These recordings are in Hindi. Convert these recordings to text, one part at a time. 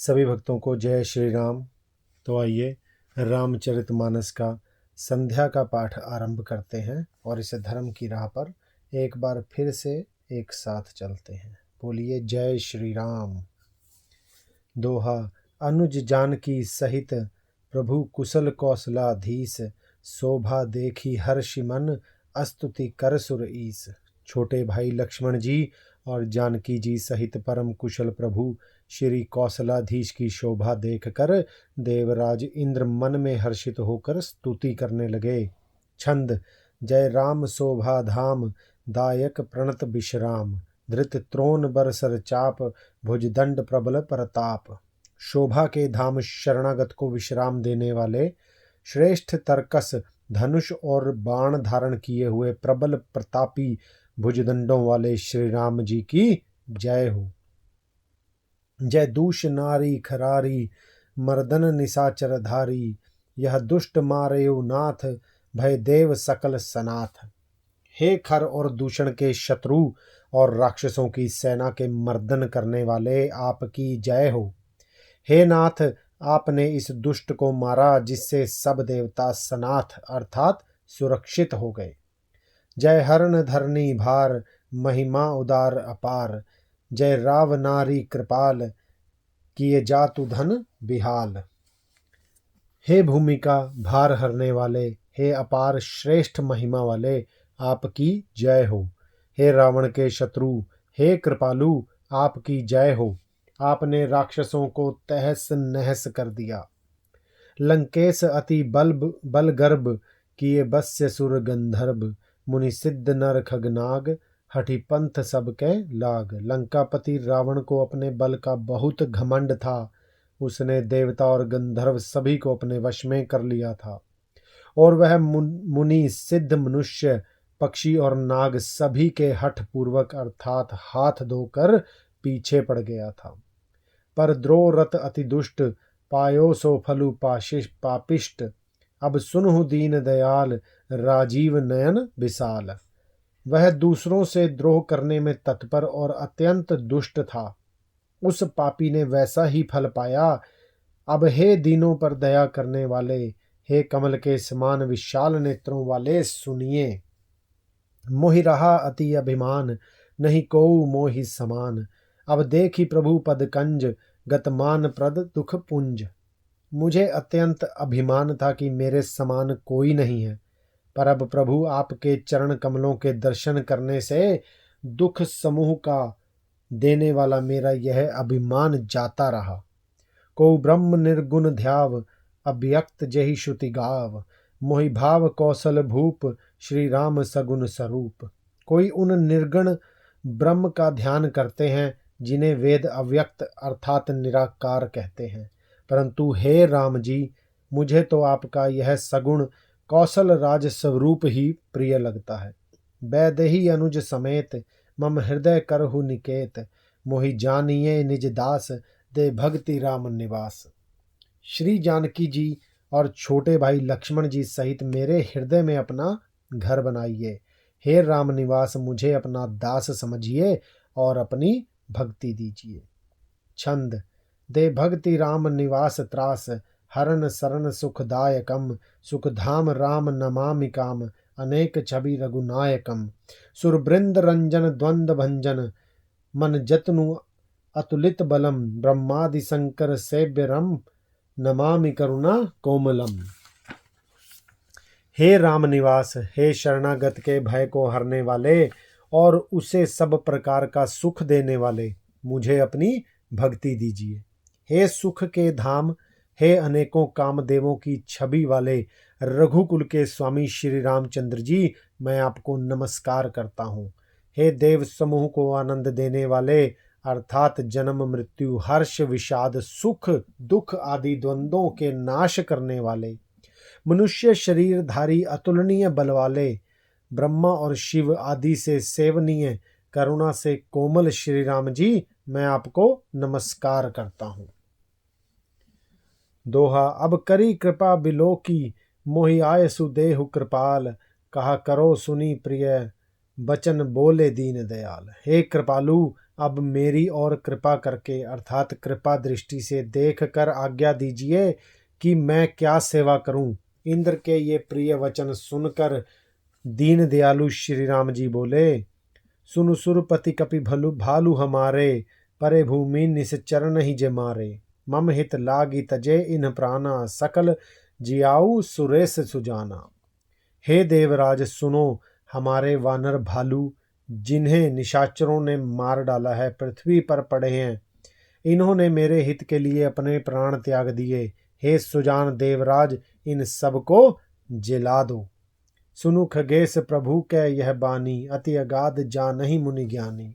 सभी भक्तों को जय श्री राम। तो आइए रामचरितमानस का संध्या का पाठ आरंभ करते हैं और इस धर्म की राह पर एक बार फिर से एक साथ चलते हैं। बोलिए जय श्री राम। दोहा। अनुज जानकी सहित प्रभु कुशल कौशलाधीश, शोभा देखी हर्षि मन स्तुति कर सुर ईस। छोटे भाई लक्ष्मण जी और जानकी जी सहित परम कुशल प्रभु श्री कौशलाधीश की शोभा देखकर देवराज इंद्र मन में हर्षित होकर स्तुति करने लगे। छंद। जय राम शोभा धाम, दायक प्रणत विश्राम, धृत त्रोण बरसर चाप, भुजदंड प्रबल प्रताप। शोभा के धाम शरणागत को विश्राम देने वाले, श्रेष्ठ तरकस धनुष और बाण धारण किए हुए प्रबल प्रतापी भुजदंडों वाले श्री राम जी की जय हो। जय दूष नारी खरारी, मर्दन निशाचर धारी, यह दुष्ट मारयो नाथ, भय देव सकल सनाथ। हे खर और दूषण के शत्रु और राक्षसों की सेना के मर्दन करने वाले आपकी जय हो। हे नाथ, आपने इस दुष्ट को मारा जिससे सब देवता सनाथ अर्थात सुरक्षित हो गए। जय हरण धरनी भार, महिमा उदार अपार, जय राव नारी कृपाल, किए जातु धन बिहाल। हे भूमि का भार हरने वाले, हे अपार श्रेष्ठ महिमा वाले, आपकी जय हो। हे रावण के शत्रु, हे कृपालु, आपकी जय हो। आपने राक्षसों को तहस नहस कर दिया। लंकेश अति बलगर्भ, किए बस्य सुर गंधर्व, मुनि सिद्ध नर खगनाग, हठि पंथ सबके लाग। लंकापति रावण को अपने बल का बहुत घमंड था। उसने देवता और गंधर्व सभी को अपने वश में कर लिया था और वह मुनि सिद्ध मनुष्य पक्षी और नाग सभी के हठ पूर्वक अर्थात हाथ धोकर पीछे पड़ गया था। पर द्रोरथ अति दुष्ट, पायो सो फलु पापिष्ट, अब सुनहु दीन दयाल, राजीव नयन विशाल। वह दूसरों से द्रोह करने में तत्पर और अत्यंत दुष्ट था। उस पापी ने वैसा ही फल पाया। अब हे दीनों पर दया करने वाले, हे कमल के समान विशाल नेत्रों वाले, सुनिए। मोहि रहा अति अभिमान, नहीं कोउ मोहि समान, अब देखी प्रभु पद कंज, गतमान प्रद दुख पुंज। मुझे अत्यंत अभिमान था कि मेरे समान कोई नहीं है, पर अब प्रभु आपके चरण कमलों के दर्शन करने से दुख समूह का देने वाला मेरा यह अभिमान जाता रहा। को ब्रह्म निर्गुण ध्याव, अव्यक्त जहि श्रुति गाव, मोहि भाव कौशल भूप, श्री राम सगुण स्वरूप। कोई उन निर्गुण ब्रह्म का ध्यान करते हैं जिन्हें वेद अव्यक्त अर्थात निराकार कहते हैं, परंतु हे राम जी, मुझे तो आपका यह सगुण कौशल राज स्वरूप ही प्रिय लगता है। बैदेही अनुज समेत, मम हृदय करहु निकेत, मोहि जानिए निज दास, दे भक्ति राम निवास। श्री जानकी जी और छोटे भाई लक्ष्मण जी सहित मेरे हृदय में अपना घर बनाइए। हे राम निवास, मुझे अपना दास समझिए और अपनी भक्ति दीजिए। छंद। दे भक्ति राम निवास त्रास, हरण शरण सुखदायकम, सुखधाम राम नमामि काम, अनेक छवि रघुनायकम। सुरवृंद रंजन द्वंद्व भंजन, मन जतनु अतुलित बलम, ब्रह्मादि शंकर सेव्य रम, नमामि करुणा कोमलम। हे राम निवास, हे शरणागत के भय को हरने वाले और उसे सब प्रकार का सुख देने वाले, मुझे अपनी भक्ति दीजिए। हे सुख के धाम, हे अनेकों कामदेवों की छवि वाले रघुकुल के स्वामी श्री रामचंद्र जी, मैं आपको नमस्कार करता हूँ। हे देव समूह को आनंद देने वाले अर्थात जन्म मृत्यु हर्ष विषाद सुख दुख आदि द्वंद्वों के नाश करने वाले, मनुष्य शरीरधारी अतुलनीय बल वाले, ब्रह्मा और शिव आदि से सेवनीय करुणा से कोमल श्री राम जी, मैं आपको नमस्कार करता हूँ। दोहा। अब करी कृपा बिलो की, मोहि आय सुदेहु कृपाल, कहा करो सुनी प्रिय, बचन बोले दीन दयाल। हे कृपालु, अब मेरी और कृपा करके अर्थात कृपा दृष्टि से देख कर आज्ञा दीजिए कि मैं क्या सेवा करूं। इंद्र के ये प्रिय वचन सुनकर दीन दयालु श्री राम जी बोले, सुनु सुरपति कपि भलु भालु हमारे, परे भूमि निश्चर नहीं जे मारे। मम हित लागी तजे इन प्राणा, सकल जियाऊ सुरेश सुजाना। हे देवराज सुनो, हमारे वानर भालू जिन्हें निशाचरों ने मार डाला है पृथ्वी पर पड़े हैं। इन्होंने मेरे हित के लिए अपने प्राण त्याग दिए। हे सुजान देवराज, इन सब को जिला दो। सुनु खगेश प्रभु कै यह बानी, अति अगाध जानहि मुनि ज्ञानी।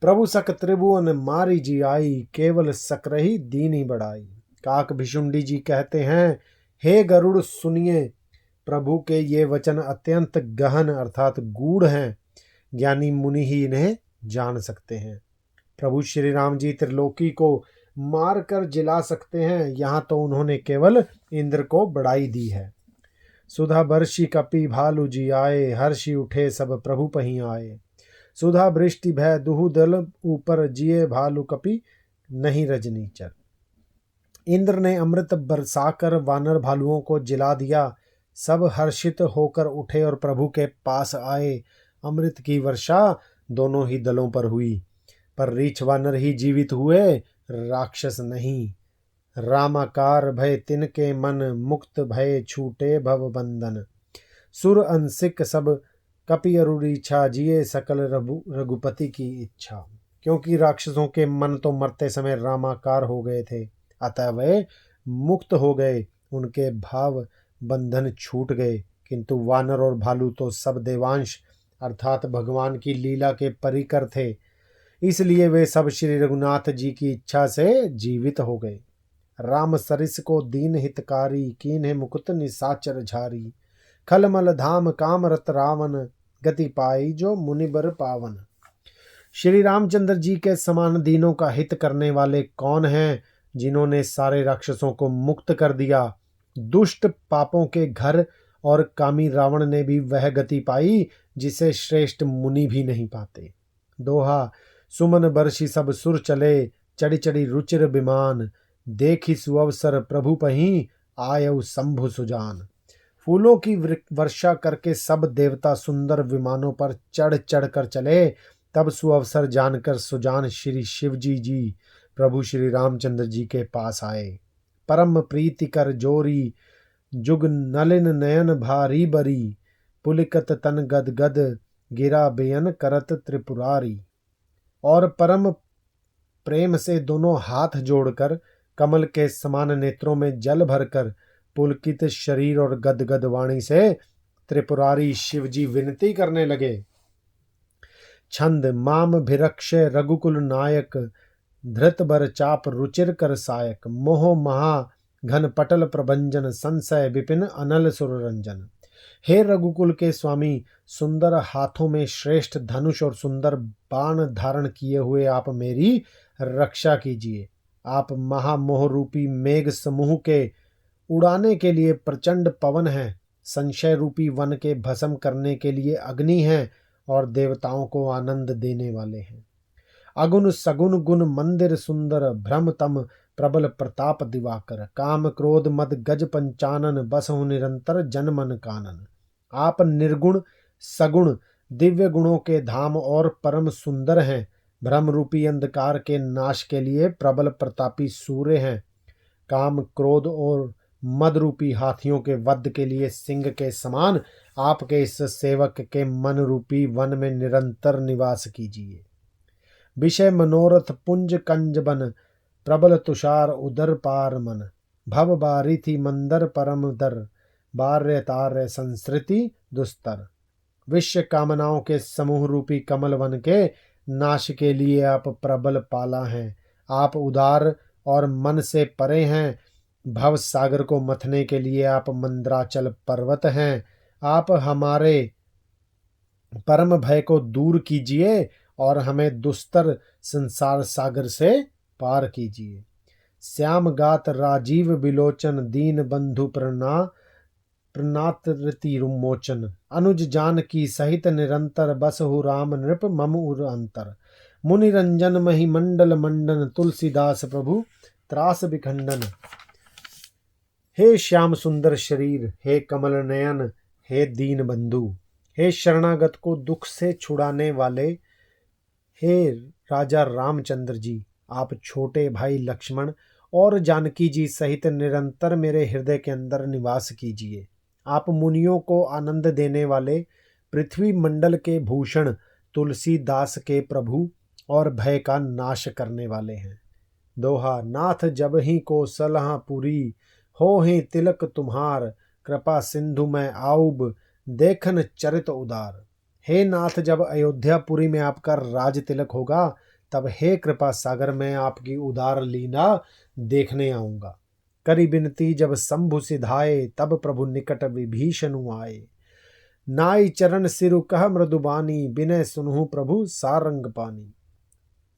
प्रभु सक त्रिभुवन मारी जी आई, केवल सकरही दीनी बढ़ाई। काक भिशुंडी जी कहते हैं, हे गरुड़ सुनिए, प्रभु के ये वचन अत्यंत गहन अर्थात गूढ़ हैं, ज्ञानी मुनि ही इन्हें जान सकते हैं। प्रभु श्री राम जी त्रिलोकी को मार कर जिला सकते हैं, यहाँ तो उन्होंने केवल इंद्र को बढ़ाई दी है। सुधा बर्षि कपि भालु जी आए, हर्षि उठे सब प्रभु पहीं आए। सुधा वृष्टि भय दुहु दल ऊपर, जिए भालु कपि नहीं रजनीचर। इंद्र ने अमृत बरसाकर वानर भालुओं को जिला दिया। सब हर्षित होकर उठे और प्रभु के पास आए। अमृत की वर्षा दोनों ही दलों पर हुई, पर रीछ वानर ही जीवित हुए, राक्षस नहीं। रामाकार भय तिनके मन, मुक्त भय छूटे भव बंधन। सुर अंशिक सब कपि अरुरीछा, जिए सकल रघुपति की इच्छा। क्योंकि राक्षसों के मन तो मरते समय रामाकार हो गए थे, अतः वे मुक्त हो गए, उनके भाव बंधन छूट गए। किंतु वानर और भालू तो सब देवांश अर्थात भगवान की लीला के परिकर थे, इसलिए वे सब श्री रघुनाथ जी की इच्छा से जीवित हो गए। राम सरिस को दीन हितकारी, कीन्हे मुकुट निशाचर झारी। खलमल धाम कामरत रावण, गति पाई जो मुनिबर पावन। श्री रामचंद्र जी के समान दीनों का हित करने वाले कौन हैं, जिन्होंने सारे राक्षसों को मुक्त कर दिया। दुष्ट पापों के घर और कामी रावण ने भी वह गति पाई जिसे श्रेष्ठ मुनि भी नहीं पाते। दोहा, सुमन बरसी सब सुर चले, चढ़ी चढ़ी रुचिर विमान। देखी सुअवसर प्रभु पहीं, आयउ शंभु सुजान। फूलों की वर्षा करके सब देवता सुंदर विमानों पर चढ़ चढ़ कर चले। तब सुअवसर जानकर सुजान श्री शिवजी जी प्रभु श्री रामचंद्र जी के पास आए। परम प्रीति कर जोरी, जुग नलिन नयन भारी बरी। पुलिकत तन गद गद, गिरा बेयन करत त्रिपुरारी। और परम प्रेम से दोनों हाथ जोड़कर, कमल के समान नेत्रों में जल भरकर, पुलकित शरीर और गदगद वाणी से त्रिपुरारी शिवजी विनती करने लगे। छंद माम भिरक्ष रघुकुल नायक, धृत बर चाप रुचिर कर सायक। मोह महा घन पटल प्रभंजन, संशय विपिन अनल सुररंजन। हे रघुकुल के स्वामी, सुंदर हाथों में श्रेष्ठ धनुष और सुंदर बाण धारण किए हुए आप मेरी रक्षा कीजिए। आप महामोह रूपी मेघ समूह के उड़ाने के लिए प्रचंड पवन हैं, संशय रूपी वन के भस्म करने के लिए अग्नि हैं और देवताओं को आनंद देने वाले हैं। अगुण सगुण गुण मंदिर सुंदर, भ्रम तम प्रबल प्रताप दिवाकर। काम क्रोध मद गज पंचानन, बसहु निरंतर जन मन कानन। आप निर्गुण सगुण दिव्य गुणों के धाम और परम सुंदर हैं। भ्रम रूपी अंधकार के नाश के लिए प्रबल प्रतापी सूर्य हैं। काम क्रोध और मद रूपी हाथियों के वध के लिए सिंह के समान आपके इस सेवक के मन रूपी वन में निरंतर निवास कीजिए। विषय मनोरथ पुंज कंज बन, प्रबल तुषार उदर पार मन। भव बारी थी मंदर परम दर, बार्य तार्य संसृति दुस्तर। विश्व कामनाओं के समूह रूपी कमल वन के नाश के लिए आप प्रबल पाला हैं। आप उदार और मन से परे हैं। भव सागर को मथने के लिए आप मंद्राचल पर्वत हैं। आप हमारे परम भय को दूर कीजिए और हमें दुस्तर संसार सागर से पार कीजिए। श्याम गात राजीव बिलोचन, दीन बंधु प्रणातृति मोचन। अनुज जान की सहित निरंतर, बसहु राम नृप मम उर अंतर। मुनि रंजन मही मंडल मंडन, तुलसीदास प्रभु त्रास विखंडन। हे श्याम सुंदर शरीर, हे कमल नयन, हे दीन बंधु, हे शरणागत को दुख से छुड़ाने वाले, हे राजा रामचंद्र जी, आप छोटे भाई लक्ष्मण और जानकी जी सहित निरंतर मेरे हृदय के अंदर निवास कीजिए। आप मुनियों को आनंद देने वाले, पृथ्वी मंडल के भूषण, तुलसीदास के प्रभु और भय का नाश करने वाले हैं। दोहा, नाथ जब ही को सलहा पूरी, हो ही तिलक तुम्हार, कृपा सिंधु में आऊब, देखन चरित उदार। हे नाथ, जब अयोध्यापुरी में आपका राज तिलक होगा, तब हे कृपा सागर में आपकी उदार लीला देखने आऊंगा। करी बिनती जब शंभु सिधाए, तब प्रभु निकट विभीषण आए। नाई चरण सिरु कह मृदुबानी, बिनय सुनहु प्रभु सारंग पानी।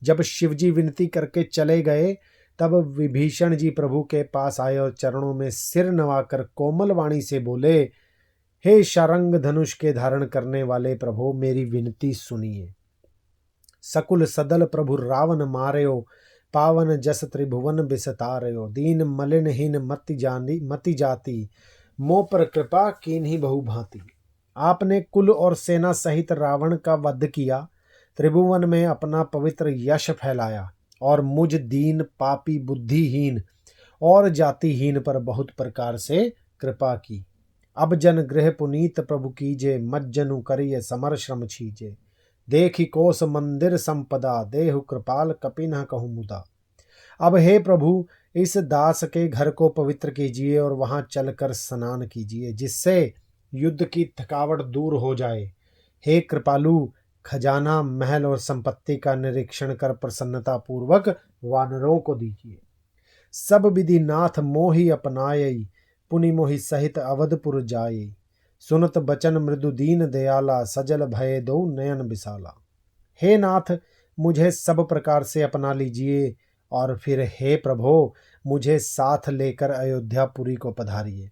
जब शिवजी विनती करके चले गए, तब विभीषण जी प्रभु के पास आए और चरणों में सिर नवाकर कोमल वाणी से बोले, हे शारंग धनुष के धारण करने वाले प्रभु, मेरी विनती सुनिए। सकुल सदल प्रभु रावण मारयो, पावन जस त्रिभुवन बिसतारयो। दीन मलिनहीन मति जाति, मोह पर कृपा कीन्ही बहु भांति। आपने कुल और सेना सहित रावण का वध किया, त्रिभुवन में अपना पवित्र यश फैलाया और मुझ दीन पापी बुद्धिहीन और जातिहीन पर बहुत प्रकार से कृपा की। अब जन गृह पुनीत प्रभु कीजे, मज्जनु करिय समर श्रम छीजे। देखी कोस मंदिर संपदा, देहु कृपाल कपिन कहु मुदा। अब हे प्रभु, इस दास के घर को पवित्र कीजिए और वहां चलकर स्नान कीजिए, जिससे युद्ध की थकावट दूर हो जाए। हे कृपालु, खजाना, महल और संपत्ति का निरीक्षण कर प्रसन्नता पूर्वक वानरों को दीजिए। सब विधि नाथ मोहि अपनायई, पुनि मोहि सहित अवधपुर जाये। सुनत बचन मृदु दीन दयाला, सजल भय दो नयन विशाला। हे नाथ, मुझे सब प्रकार से अपना लीजिए और फिर हे प्रभो, मुझे साथ लेकर अयोध्यापुरी को पधारिए।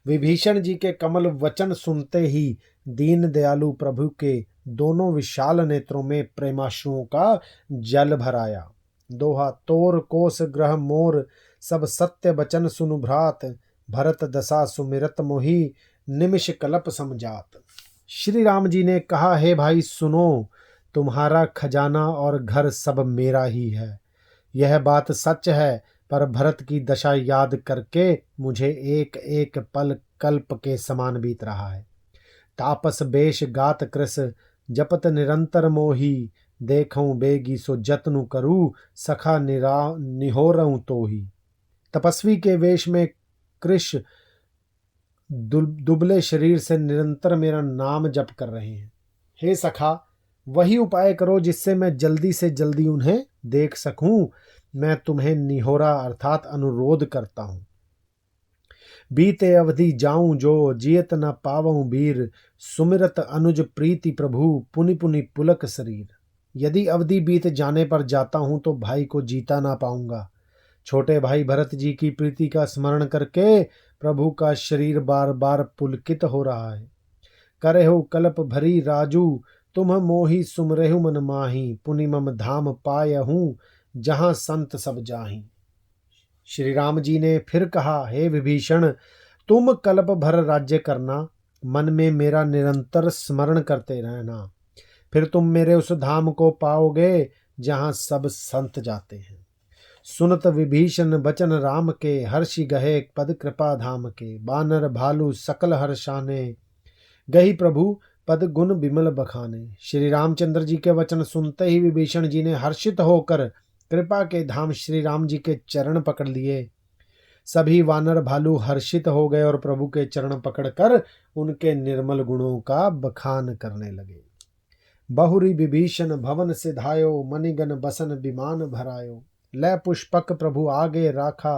विभीषण जी के कमल वचन सुनते ही दीन दयालु प्रभु के दोनों विशाल नेत्रों में प्रेमाश्रुओं का जल भर आया। दोहा, तोर कोस ग्रह मोर, सब सत्य वचन सुनु भ्रात, भरत दशा सुमिरत मोहि, निमिष कलप समझात। श्री राम जी ने कहा, हे भाई सुनो, तुम्हारा खजाना और घर सब मेरा ही है। यह बात सच है, पर भरत की दशा याद करके मुझे एक एक पल कल्प के समान बीत रहा है। तापस बेश गात कृस, जपत निरंतर मोही, देखूं बेगी सो जतनु करूं, सखा निहोरऊं तो ही। तपस्वी के वेश में कृष दुबले शरीर से निरंतर मेरा नाम जप कर रहे हैं। हे सखा, वही उपाय करो जिससे मैं जल्दी से जल्दी उन्हें देख सकूं। मैं तुम्हें निहोरा अर्थात अनुरोध करता हूं। बीते अवधि जाऊं जो, जियत न पावऊं वीर, सुमिरत अनुज प्रीति प्रभु, पुनि पुनि पुलक शरीर। यदि अवधि बीत जाने पर जाता हूं तो भाई को जीता ना पाऊंगा। छोटे भाई भरत जी की प्रीति का स्मरण करके प्रभु का शरीर बार बार पुलकित हो रहा है। करहु कल्प भरी राजू, तुम मोहि सुमरेहु मन माही, पुनि मम धाम पायहूं, जहां संत सब जाहीं। श्री राम जी ने फिर कहा, हे विभीषण, तुम कल्प भर राज्य करना, मन में मेरा निरंतर स्मरण करते रहना, फिर तुम मेरे उस धाम को पाओगे जहां सब संत जाते हैं। सुनत विभीषण बचन राम के, हर्षि गहे पद कृपा धाम के। बानर भालू सकल हर्षाने, गही प्रभु पद गुण विमल बखाने। श्री रामचंद्र जी के वचन सुनते ही विभीषण जी ने हर्षित होकर कृपा के धाम श्री राम जी के चरण पकड़ लिए। सभी वानर भालू हर्षित हो गए और प्रभु के चरण पकड़कर उनके निर्मल गुणों का बखान करने लगे। बहुरी विभीषण भवन सिधायो, मणिगण बसन विमान भरायो। लय पुष्पक प्रभु आगे राखा,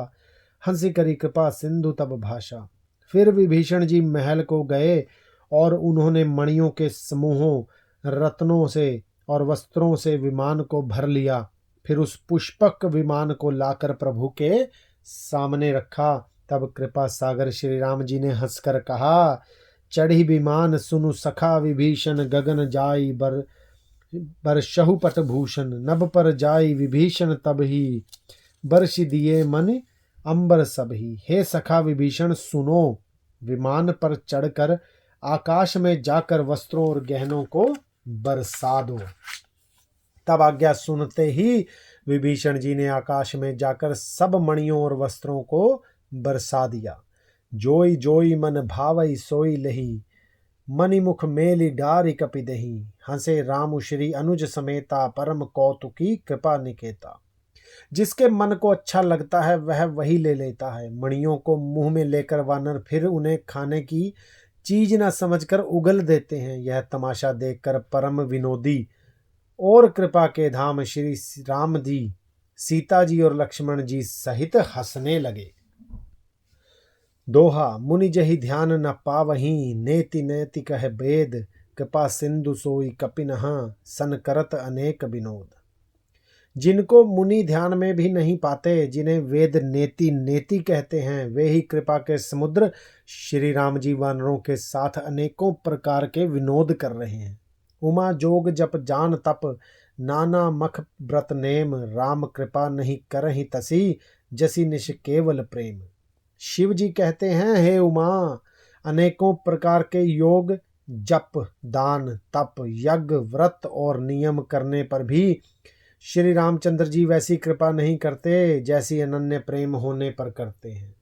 हंसी करी कृपा सिंधु तब भाषा। फिर विभीषण जी महल को गए और उन्होंने मणियों के समूहों, रत्नों से और वस्त्रों से विमान को भर लिया। फिर उस पुष्पक विमान को लाकर प्रभु के सामने रखा। तब कृपा सागर श्री राम जी ने हंसकर कहा, चढ़ी विमान सुनु सखा विभीषण, गगन जाई बर बरसहु पटभूषण, नभ पर जाई विभीषण तब ही, बरसि दिए मन अंबर सब ही। हे सखा विभीषण सुनो, विमान पर चढ़कर आकाश में जाकर वस्त्रों और गहनों को बरसा दो। तब आज्ञा सुनते ही विभीषण जी ने आकाश में जाकर सब मणियों और वस्त्रों को बरसा दिया। जोई जोई मन भावई सोई लही, मणिमुख मेली डारी कपिदही। हंसे राम श्री अनुज समेता, परम कौतुकी कृपा निकेता। जिसके मन को अच्छा लगता है वह वही ले लेता है। मणियों को मुंह में लेकर वानर फिर उन्हें खाने की चीज न समझकर उगल देते हैं। यह तमाशा देखकर परम विनोदी और कृपा के धाम श्री राम जी, सीता जी और लक्ष्मण जी सहित हंसने लगे। दोहा, मुनि जहि ध्यान न पावहीं, नेति नेति कह वेद, कृपा सिंधु सोई कपिनहा, सन करत अनेक विनोद। जिनको मुनि ध्यान में भी नहीं पाते, जिन्हें वेद नेति नेति कहते हैं, वे ही कृपा के समुद्र श्री राम जी वानरों के साथ अनेकों प्रकार के विनोद कर रहे हैं। उमा जोग जप जान तप, नाना मख व्रत नेम, राम कृपा नहीं करहि तसी, जसी निश केवल प्रेम। शिव जी कहते हैं, हे उमा, अनेकों प्रकार के योग, जप, दान, तप, यज्ञ, व्रत और नियम करने पर भी श्री रामचंद्र जी वैसी कृपा नहीं करते जैसी अनन्य प्रेम होने पर करते हैं।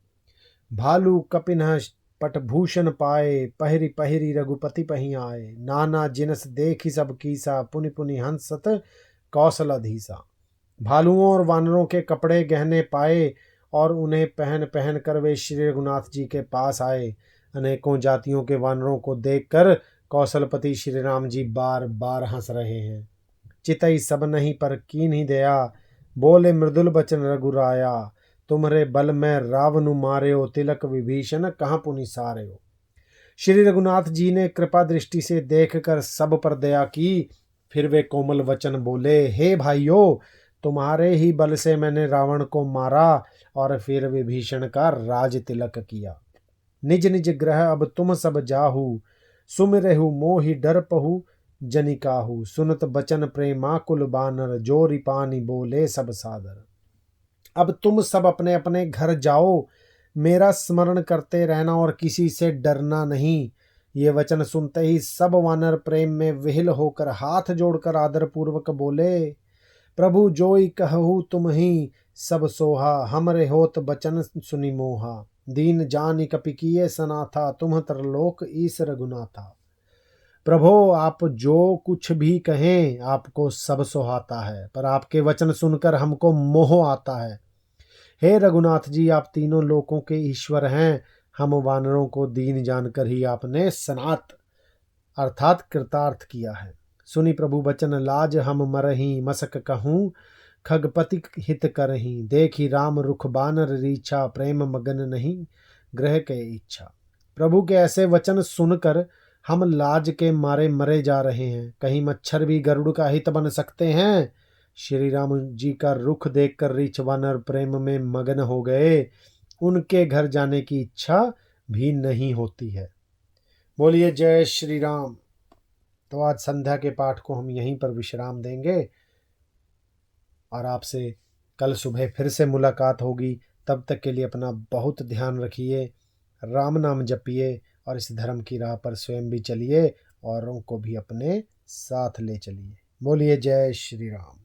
भालू कपिनह पटभूषण पाए, पहरी पहरी रघुपति पही आए, नाना जिनस देखी सब कीसा, पुनि पुनि हंसत कौशल अधीसा। भालुओं और वानरों के कपड़े गहने पाए और उन्हें पहन पहन कर वे श्री रघुनाथ जी के पास आए। अनेकों जातियों के वानरों को देखकर कौशलपति श्री राम जी बार बार हंस रहे हैं। चितई सब नहीं पर कीन्ही दया, बोले मृदुल बचन रघुराया, तुम्हारे बल में रावणु मार्यो, तिलक विभीषण कहाँ पुनि सार्यो। श्री रघुनाथ जी ने कृपा दृष्टि से देखकर सब पर दया की। फिर वे कोमल वचन बोले, हे भाइयों, तुम्हारे ही बल से मैंने रावण को मारा और फिर विभीषण का राज तिलक किया। निज निज ग्रह अब तुम सब जाहू, सुमिरहु मोहि डर पहु जनिकाहू, सुनत बचन प्रेमाकुल बानर, जोरी पानी बोले सब सादर। अब तुम सब अपने अपने घर जाओ, मेरा स्मरण करते रहना और किसी से डरना नहीं। ये वचन सुनते ही सब वानर प्रेम में विहिल होकर हाथ जोड़कर आदर पूर्वक बोले, प्रभु जोई कहू तुम ही सब सोहा, हमरे होत बचन सुनि मोहा। दीन जानि कपि किए सनाथा, तुम तरलोक ईस रघुनाथा। प्रभो, आप जो कुछ भी कहें आपको सब सुहाता है, पर आपके वचन सुनकर हमको मोह आता है। हे रघुनाथ जी, आप तीनों लोकों के ईश्वर हैं। हम वानरों को दीन जानकर ही आपने सनात अर्थात कृतार्थ किया है। सुनी प्रभु बचन लाज हम मरही, मसक कहूँ खगपति हित करही। देखी राम रुख बानर रीछा, प्रेम मगन नहीं ग्रह के इच्छा। प्रभु के ऐसे वचन सुनकर हम लाज के मारे मरे जा रहे हैं। कहीं मच्छर भी गरुड़ का हित बन सकते हैं। श्री राम जी का रुख देखकर रीछ वानर प्रेम में मगन हो गए। उनके घर जाने की इच्छा भी नहीं होती है। बोलिए जय श्री राम। तो आज संध्या के पाठ को हम यहीं पर विश्राम देंगे और आपसे कल सुबह फिर से मुलाकात होगी। तब तक के लिए अपना बहुत ध्यान रखिए, राम नाम जपिए और इस धर्म की राह पर स्वयं भी चलिए, औरों को भी अपने साथ ले चलिए। बोलिए जय श्री राम।